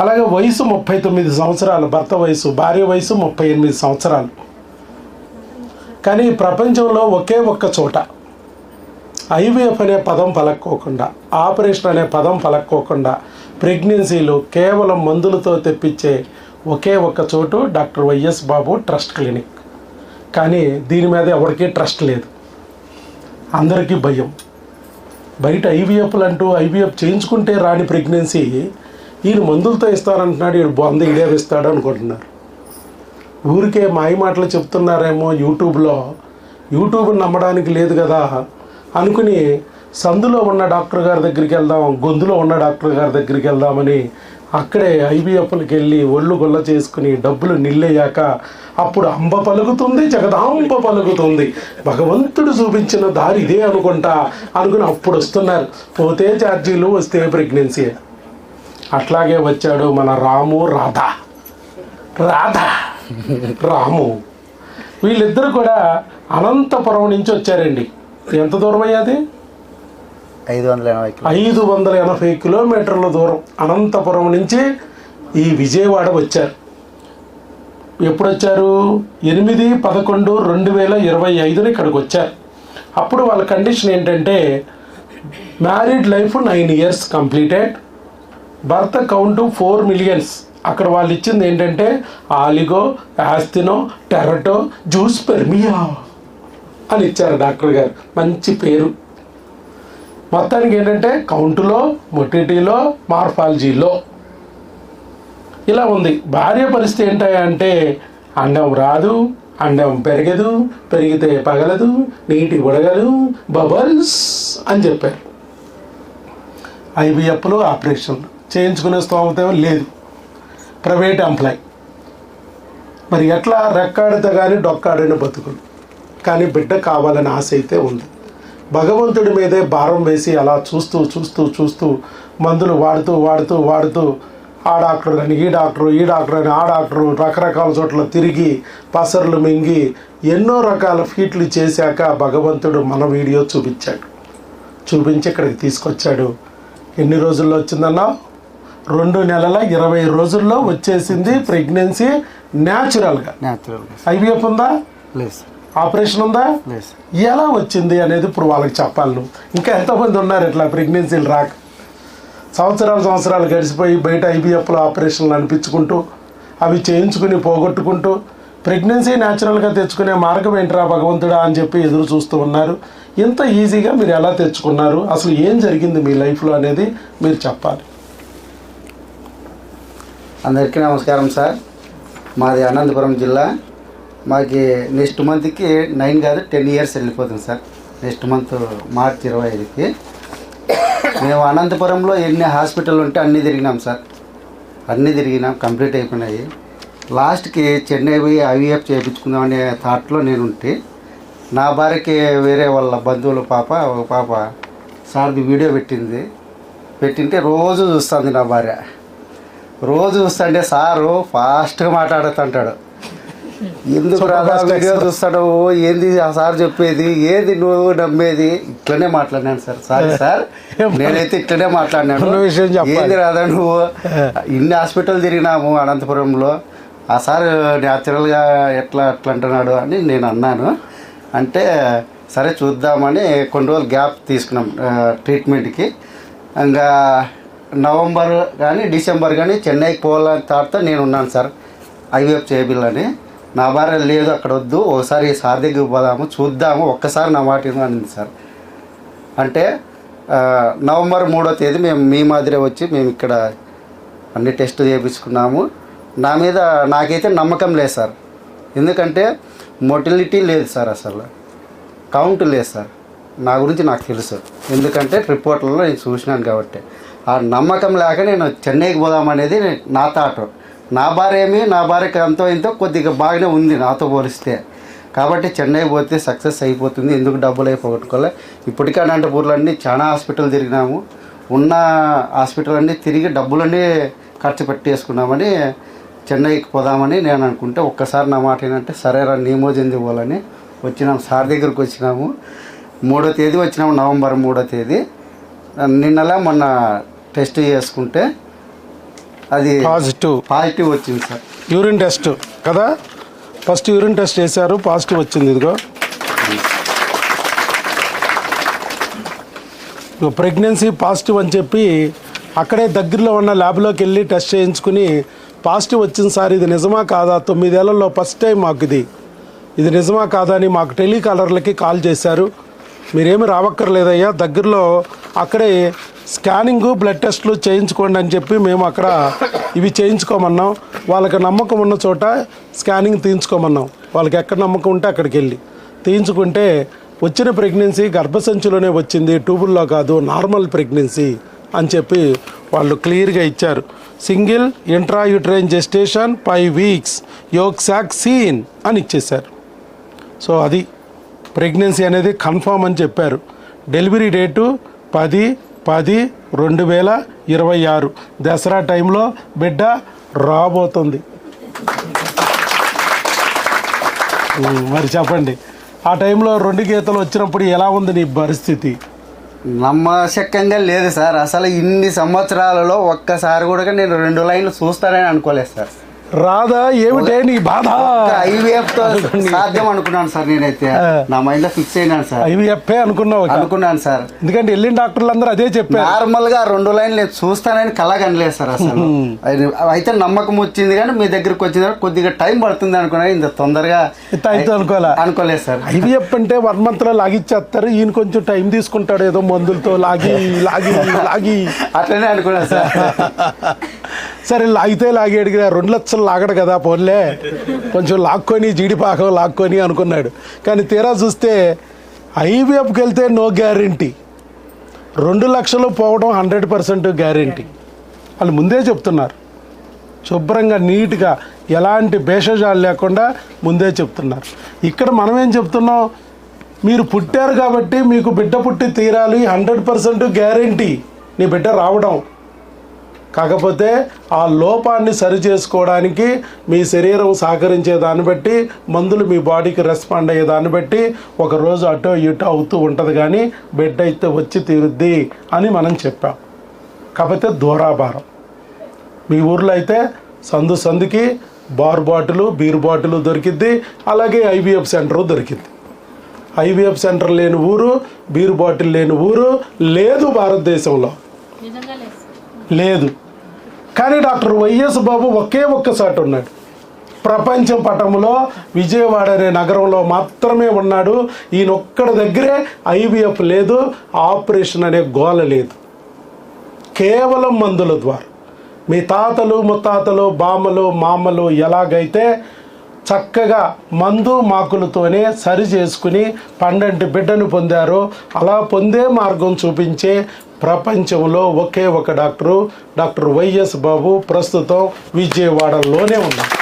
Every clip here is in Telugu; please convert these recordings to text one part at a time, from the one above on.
అలాగే వయసు 39 సంవత్సరాలు, భర్త వయసు, భార్య వయసు 38 సంవత్సరాలు. కానీ ప్రపంచంలో ఒకే ఒక్క చోట ఐవీఎఫ్ అనే పదం పలక్కోకుండా, ఆపరేషన్ అనే పదం పలక్కోకుండా ప్రెగ్నెన్సీలు కేవలం మందులతో తెప్పించే ఒకే ఒక్క చోటు డాక్టర్ వైఎస్ బాబు ట్రస్ట్ క్లినిక్. కానీ దీని మీద ఎవరికీ ట్రస్ట్ లేదు, అందరికీ భయం. బయట ఐవీఎఫ్లు అంటూ ఐవీఎఫ్ చేయించుకుంటే రాని ప్రెగ్నెన్సీ ఈయన మందులతో ఇస్తారంటున్నాడు, ఈయన బొంద ఇదే ఇస్తాడు అనుకుంటున్నారు. ఊరికే మాయ మాటలు చెప్తున్నారేమో యూట్యూబ్ నమ్మడానికి లేదు కదా అనుకుని సందులో ఉన్న డాక్టర్ గారి దగ్గరికి వెళ్దాం, గొంతులో ఉన్న డాక్టర్ గారి దగ్గరికి వెళ్దామని అక్కడే ఐవీఎఫ్లకి వెళ్ళి ఒళ్ళు గొల్ల చేసుకుని డబ్బులు నిల్లయ్యాక అప్పుడు అంబ పలుకుతుంది, జగదాంబ పలుకుతుంది, భగవంతుడు చూపించిన దారి ఇదే అనుకుని అప్పుడు వస్తున్నారు. పోతే ఛార్జీలు, వస్తే ప్రెగ్నెన్సీ. అట్లాగే వచ్చాడు మన రాము రాము. వీళ్ళిద్దరు కూడా అనంతపురం నుంచి వచ్చారండి. ఎంత దూరం అయ్యాది? 580 కిలోమీటర్ల దూరం అనంతపురం నుంచి ఈ విజయవాడ వచ్చారు. ఎప్పుడు వచ్చారు? 8/11/2025 ఇక్కడికి వచ్చారు. అప్పుడు వాళ్ళ కండిషన్ ఏంటంటే మ్యారీడ్ లైఫ్ 9 years కంప్లీటెడ్, భర్త కౌంటు 4 million. అక్కడ వాళ్ళు ఇచ్చింది ఏంటంటే ఆలిగో, యాస్తినో, టెరటో, జ్యూస్ పెర్మియా అని ఇచ్చారు డాక్టర్ గారు. మంచి పేరు. మొత్తానికి ఏంటంటే కౌంటులో, మొటిటీలో, మార్ఫాలజీలో ఇలా ఉంది. భార్య పరిస్థితి ఏంటంటే అండం రాదు, అండం పెరగదు, పెరిగితే పగలదు, నీటి ఉడగదు, బబల్స్ అని చెప్పారు. ఐవీఎఫ్లు, ఆపరేషన్లు చేయించుకునే స్తోమత లేదు, ప్రైవేట్ ఎంప్లాయ్. మరి ఎట్లా రెక్కాడితే కానీ డొక్కాడని బతుకులు. కానీ బిడ్డ కావాలని ఆశ అయితే ఉంది. భగవంతుడి మీదే భారం వేసి అలా చూస్తూ మందులు వాడుతూ ఆ డాక్టర్ అని ఈ డాక్టర్ అని ఆ డాక్టరు రకరకాల చోట్ల తిరిగి పసర్లు మింగి ఎన్నో రకాల ఫీట్లు చేశాక భగవంతుడు మన వీడియో చూపించి ఇక్కడికి తీసుకొచ్చాడు. ఎన్ని రోజుల్లో వచ్చిందన్నా? 2 నెలల 20 రోజుల్లో వచ్చేసింది ప్రెగ్నెన్సీ న్యాచురల్గా. ఐవీఎఫ్ ఉందా? లేదు. ఆపరేషన్ ఉందా? ఎలా వచ్చింది అనేది ఇప్పుడు వాళ్ళకి చెప్పాలి. నువ్వు ఇంకా ఎంతోమంది ఉన్నారు ఇట్లా ప్రెగ్నెన్సీలు రాక సంవత్సరాలు గడిచిపోయి బయట ఐవీఎఫ్లో ఆపరేషన్లు అనిపించుకుంటూ అవి చేయించుకుని పోగొట్టుకుంటూ ప్రెగ్నెన్సీ న్యాచురల్గా తెచ్చుకునే మార్గం ఏంట్రా భగవంతుడా అని చెప్పి ఎదురు చూస్తూ ఉన్నారు. ఇంత ఈజీగా మీరు ఎలా తెచ్చుకున్నారు, అసలు ఏం జరిగింది మీ లైఫ్లో అనేది మీరు చెప్పాలి. అందరికీ నమస్కారం సార్. మాది అనంతపురం జిల్లా. మాకు నెక్స్ట్ మంత్కి 9 కాదు 10 years వెళ్ళిపోతుంది సార్. నెక్స్ట్ మంత్ మార్చి 25కి. మేము అనంతపురంలో ఎన్ని హాస్పిటల్ ఉంటే అన్నీ తిరిగినాం సార్. అన్నీ తిరిగినాం, కంప్లీట్ అయిపోయినాయి. లాస్ట్కి చెన్నై పోయి ఐవీఎఫ్ చేయించుకుందామనే థాట్లో నేను ఉంటే నా భార్యకి వేరే వాళ్ళ బంధువుల ఒక పాప సార్ది వీడియో పెట్టింటే రోజు చూస్తుంది నా భార్య. రోజు చూస్తుంటే సారు ఫాస్ట్గా మాట్లాడుతుంటాడు. ఎందుకు రాదా వీడియో చూస్తాడు, ఏంది ఆ సార్ చెప్పేది, ఏంది నువ్వు నమ్మేది? ఇట్లనే మాట్లాడినాను సార్. సార్ నేనైతే ఇట్లనే మాట్లాడినాను. ఏంది రాదా నువ్వు, ఇన్ని హాస్పిటల్ తిరిగినాము అనంతపురంలో, ఆ సార్ న్యాచురల్గా ఎట్లా అంటున్నాడు అని నేను అన్నాను. అంటే సరే చూద్దామని కొన్ని రోజులు గ్యాప్ తీసుకున్నాం ట్రీట్మెంట్కి. ఇంకా నవంబర్ కానీ డిసెంబర్ కానీ చెన్నైకి పోవాలని థాట్తో నేను ఉన్నాను సార్ ఐవీఎఫ్ చేయాలని. నా భార్య లేదు అక్కడ వద్దు, ఒకసారి సార్ దగ్గరికి పోదాము చూద్దాము, ఒక్కసారి నా మాట అనింది సార్. అంటే నవంబర్ 3వ తేదీ మేము మీ మాదిరే వచ్చి మేము ఇక్కడ అన్ని టెస్ట్ చేయించుకున్నాము. నా మీద నాకైతే నమ్మకం లేదు సార్. ఎందుకంటే మొటిలిటీ లేదు సార్, అసలు కౌంట్ లేదు సార్. నా గురించి నాకు తెలుసు, ఎందుకంటే రిపోర్ట్లలో నేను చూసినాను కాబట్టి. ఆ నమ్మకం లేక నేను చెన్నైకి పోదామనేది నా థాట్. నా భార్యకి అంతో ఇంతో కొద్దిగా బాగానే ఉంది నాతో పోలిస్తే. కాబట్టి చెన్నై పోతే సక్సెస్ అయిపోతుంది, ఎందుకు డబ్బులు అయిపోగొట్టుకోలే. ఇప్పటికే అనంతపూర్లో అన్నీ చాలా హాస్పిటల్ తిరిగినాము, ఉన్న హాస్పిటల్ అన్నీ తిరిగి డబ్బులన్నీ ఖర్చు పెట్టేసుకున్నామని చెన్నైకి పోదామని నేను అనుకుంటే ఒక్కసారి నా మాట ఏంటంటే సరేరా నీమోజెంది పోవాలని వచ్చినాము. సార్ దగ్గరికి వచ్చినాము. 3వ తేదీ వచ్చినాము, నవంబర్ 3వ తేదీ. నిన్నలా మొన్న టెస్ట్ చేసుకుంటే అది పాజిటివ్ వచ్చింది సార్. యూరిన్ టెస్ట్ కదా, ఫస్ట్ యూరిన్ టెస్ట్ చేశారు, పాజిటివ్ వచ్చింది. ఇదిగో ప్రెగ్నెన్సీ పాజిటివ్ అని చెప్పి అక్కడే దగ్గరలో ఉన్న ల్యాబ్లోకి వెళ్ళి టెస్ట్ చేయించుకుని పాజిటివ్ వచ్చింది సార్, ఇది నిజమా కాదా, 9 ఏళ్లలో ఫస్ట్ టైం మాకు ఇది నిజమా కాదా అని మాకు టెలికాలర్లకి కాల్ చేశారు. మీరేమి రావక్కర్లేదయ్యా, దగ్గరలో అక్కడే స్కానింగు బ్లడ్ టెస్ట్లు చేయించుకోండి అని చెప్పి మేము అక్కడ ఇవి చేయించుకోమన్నాం. వాళ్ళకి నమ్మకం ఉన్న చోట స్కానింగ్ తీయించుకోమన్నాం. వాళ్ళకి ఎక్కడ నమ్మకం ఉంటే అక్కడికి వెళ్ళి తీయించుకుంటే వచ్చిన ప్రెగ్నెన్సీ గర్భసంచిలోనే వచ్చింది, ట్యూబుల్లో కాదు, నార్మల్ ప్రెగ్నెన్సీ అని చెప్పి వాళ్ళు క్లియర్గా ఇచ్చారు. Single intrauterine gestation 5 weeks yolk sac seen అని ఇచ్చేశారు. సో అది ప్రెగ్నెన్సీ అనేది కన్ఫామ్ అని చెప్పారు. డెలివరీ డేటు 10/10/2026 దసరా టైంలో బిడ్డ రాబోతుంది. మరి చెప్పండి, ఆ టైంలో 2 గీతలు వచ్చినప్పుడు ఎలా ఉంది నీ పరిస్థితి? నమ్మశక్యంగా లేదు సార్. అసలు ఇన్ని సంవత్సరాలలో ఒక్కసారి కూడా నేను 2 లైన్లు చూస్తానని అనుకోలేదు సార్. రాదా ఏమిటే నీ బాధ? IVF తో సాధ్యం అనుకున్నాను సార్. నేనైతే నా మైండ్ లో ఫిక్స్ అయినాను సార్. IVF అనుకున్నాను సార్. ఎందుకంటే వెళ్ళిన డాక్టర్లు అందరూ అదే చెప్పారు. నార్మల్ గా 2 లైన్లు నేను చూస్తానని కలగనలేదు సార్ అసలు. అయితే నమ్మకం వచ్చింది, కానీ మీ దగ్గరికి వచ్చిన కొద్దిగా టైం పడుతుంది అనుకున్నా. ఇంత తొందరగా అనుకోలేదు సార్. IVF అంటే 1 month లో లాగిచ్చేస్తారు, ఈయన కొంచెం టైం తీసుకుంటాడు ఏదో మందులతో లాగి అట్లనే అనుకున్నా సార్. సరే లాగితే లాగాడు కదా, 2 లక్షలు లాగడు కదా, పోన్లే కొంచెం లాక్కొని జీడిపాకం లాక్కొని అనుకున్నాడు. కానీ తీరా చూస్తే IVFకి వెళ్తే నో గ్యారెంటీ, 2 లక్షలు పోవడం 100% గ్యారెంటీ. వాళ్ళు ముందే చెప్తున్నారు, శుభ్రంగా నీట్గా ఎలాంటి భేషజాలు లేకుండా ముందే చెప్తున్నారు. ఇక్కడ మనం ఏం చెప్తున్నాం, మీరు పుట్టారు కాబట్టి మీకు బిడ్డ పుట్టి తీరాలి, 100% గ్యారెంటీ నీ బిడ్డ రావడం. కాకపోతే ఆ లోపాన్ని సరి చేసుకోవడానికి మీ శరీరం సహకరించే దాన్ని బట్టి, మందులు మీ బాడీకి రెస్పాండ్ అయ్యే దాన్ని బట్టి ఒకరోజు అటో ఇటో అవుతూ ఉంటుంది, కానీ బిడ్డ అయితే వచ్చి తీరుద్ది అని మనం చెప్పాం. కాకపోతే దూరాభారం. మీ ఊర్లో అయితే సందుకి బీర్ బాటిల్ దొరికిద్ది, అలాగే IVF సెంటర్ దొరికిద్ది. IVF సెంటర్ లేని ఊరు, బీర్ బాటిల్ లేని ఊరు లేదు భారతదేశంలో, లేదు. కానీ డాక్టర్ వైఎస్ బాబు ఒక్కసారి ఉన్నాడు ప్రపంచం పటంలో, విజయవాడ అనే నగరంలో మాత్రమే ఉన్నాడు. ఈయన ఒక్కడి దగ్గరే IVF లేదు, ఆపరేషన్ అనే గోల లేదు, కేవలం మందుల ద్వారా. మీ తాతలు ముత్తాతలు బామ్మలు మామలు ఎలాగైతే చక్కగా మందు మాకులతోనే సరి చేసుకుని పండంటి బిడ్డను పొందారో, అలా పొందే మార్గం చూపించే ప్రపంచంలో ఒకే ఒక డాక్టర్ వైఎస్ బాబు ప్రస్తుతం విజయవాడలోనే ఉన్నారు.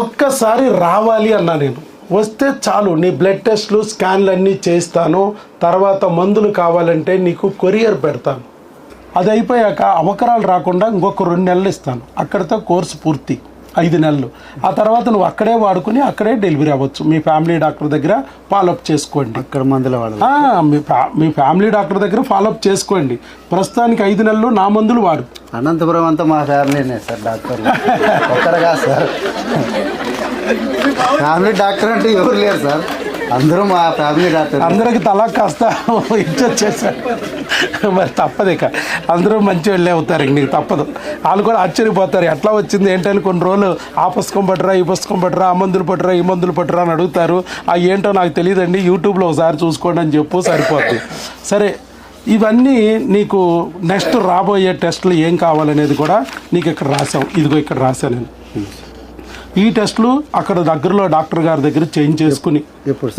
ఒక్కసారి రావాలి అన్నా నేను, వస్తే చాలు, నీ బ్లడ్ టెస్ట్లు స్కాన్లు అన్నీ చేస్తాను, తర్వాత మందులు కావాలంటే నీకు కొరియర్ పెడతాను. అది అయిపోయాక అవకరాలు రాకుండా ఇంకొక 2 నెలలు ఇస్తాను, అక్కడితో కోర్సు పూర్తి 5 నెలలు. ఆ తర్వాత నువ్వు అక్కడే వాడుకుని అక్కడే డెలివరీ అవ్వచ్చు. మీ ఫ్యామిలీ డాక్టర్ దగ్గర ఫాలోఅప్ చేసుకోండి. అక్కడ మందులు వాడు, మీ ఫ్యామిలీ డాక్టర్ దగ్గర ఫాలోఅప్ చేసుకోండి. ప్రస్తుతానికి 5 నెలలు నా మందులు వాడు. అనంతపురం అంతా మా ఫ్యామిలీనే సార్, డాక్టర్ ఒక్కరుగా సార్. ఫ్యామిలీ డాక్టర్ అంటే ఎవరు లేరు సార్, అందరూ మా ఫ్యామిలీ డాక్టర్. అందరికి తలా కాస్త ఇచ్చొచ్చేసారు. మరి తప్పదు, ఇక అందరూ మంచి వెళ్ళే అవుతారు, ఇంక నీకు తప్పదు. వాళ్ళు కూడా ఆశ్చర్యపోతారు, ఎట్లా వచ్చింది ఏంటని. కొన్ని రోజులు ఆ పుస్తకం పట్టరా, ఈ పుస్తకం పట్టరా, ఆ మందులు పట్టరా, ఈ మందులు పట్టరా అని అడుగుతారు. ఆ ఏంటో నాకు తెలియదండి, యూట్యూబ్లో ఒకసారి చూసుకోండి అని చెప్పు, సరిపోద్ది. సరే, ఇవన్నీ నీకు నెక్స్ట్ రాబోయే టెస్టులు ఏం కావాలనేది కూడా నీకు ఇక్కడ రాసాం. ఇదిగో ఇక్కడ రాశాను నేను. ఈ టెస్టులు అక్కడ దగ్గరలో డాక్టర్ గారి దగ్గర చేయించేసుకుని,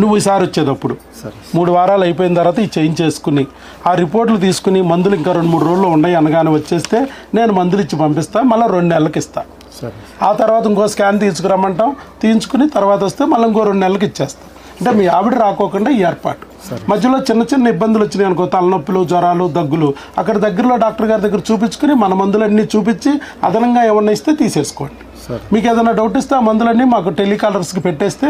నువ్వు ఈసారి వచ్చేటప్పుడు 3 వారాలు అయిపోయిన తర్వాత ఈ చేయించేసుకుని ఆ రిపోర్ట్లు తీసుకుని, మందులు ఇంకా 2-3 రోజుల్లో ఉన్నాయి అనగానే వచ్చేస్తే నేను మందులు ఇచ్చి పంపిస్తాను, మళ్ళీ 2 నెలలకు ఇస్తాను. ఆ తర్వాత ఇంకో స్కాన్ తీసుకురమ్మంటాం, తీయించుకుని తర్వాత వస్తే మళ్ళీ ఇంకో 2 నెలలకు ఇచ్చేస్తాం. అంటే మీ ఆవిడ రాకోకుండా ఈ ఏర్పాటు. మధ్యలో చిన్న ఇబ్బందులు వచ్చినాయి అనుకో, తలనొప్పులు, జ్వరాలు, దగ్గులు, అక్కడ దగ్గరలో డాక్టర్ గారి దగ్గర చూపించుకుని మన మందులన్నీ చూపించి అదనంగా ఏమన్నా ఇస్తే తీసేసుకోండి. మీకు ఏదైనా డౌట్ ఇస్తే ఆ మందులన్నీ మాకు టెలికాలర్స్కి పెట్టేస్తే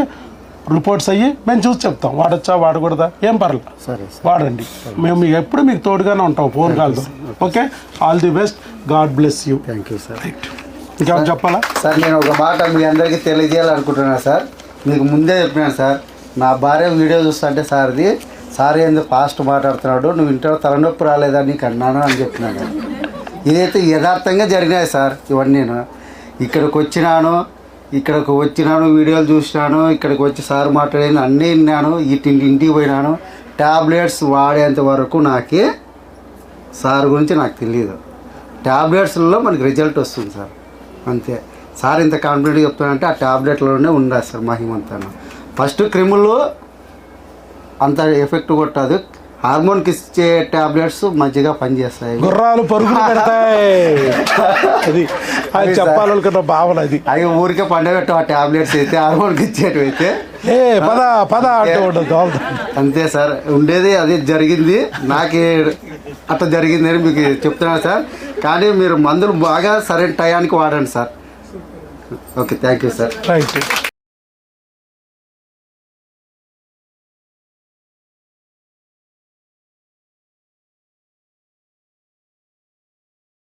రిపోర్ట్స్ అయ్యి మేము చూసి చెప్తాం వాడచ్చా వాడకూడదా ఏం పర్లేదు సరే సార్. వాడండి. మేము ఎప్పుడు మీకు తోడుగానే ఉంటాం ఫోన్ కాల్తో. Okay, all the best, God bless you. Thank you sir. ఇంకేమైనా చెప్పాలా సార్ నేను ఒక మాట మీ అందరికీ తెలియజేయాలనుకుంటున్నాను సార్. మీకు ముందే చెప్పినాను సార్, నా భార్య వీడియో చూస్తుంటే సార్ది సార్ ఏందో ఫాస్ట్ మాట్లాడుతున్నాడు, నువ్వు ఇంట్లో తలనొప్పి రాలేదా నీకు అన్నాను అని చెప్పినాను. ఇదైతే యథార్థంగా జరిగినాయి సార్. ఇవన్నీ నేను ఇక్కడికి వచ్చినాను, వీడియోలు చూసినాను, ఇక్కడికి వచ్చి సార్ మాట్లాడేది అన్నీ విన్నాను, ఇంటికి పోయినాను. ట్యాబ్లెట్స్ వాడేంత వరకు నాకే సార్ గురించి నాకు తెలియదు. ట్యాబ్లెట్స్లో మనకి రిజల్ట్ వస్తుంది సార్, అంతే. సార్ ఇంత కాన్ఫిడెంట్గా చెప్తానంటే ఆ ట్యాబ్లెట్లోనే ఉండాలి సార్ మహిమంతాను. ఫస్ట్ క్రిములు అంత ఎఫెక్ట్ కొట్టదు, హార్మోన్కి ఇచ్చే ట్యాబ్లెట్స్ మంచిగా పనిచేస్తాయి. గుర్రాలు పరుగులు పెడతాయి, అది చెప్పాలనుకున్న భావన అది. అవి ఊరికే పండబెట్టు ఆ ట్యాబ్లెట్స్ అయితే, హార్మోన్కి ఇచ్చేటివి అయితే పద అంటే ఉండదు. అంతే సార్, ఉండేది అదే జరిగింది. నాకే అట్లా జరిగిందని మీకు చెప్తున్నాను సార్. కానీ మీరు మందులు బాగా సరైన టయానికి వాడండి sir. Okay, thank you sir. Right.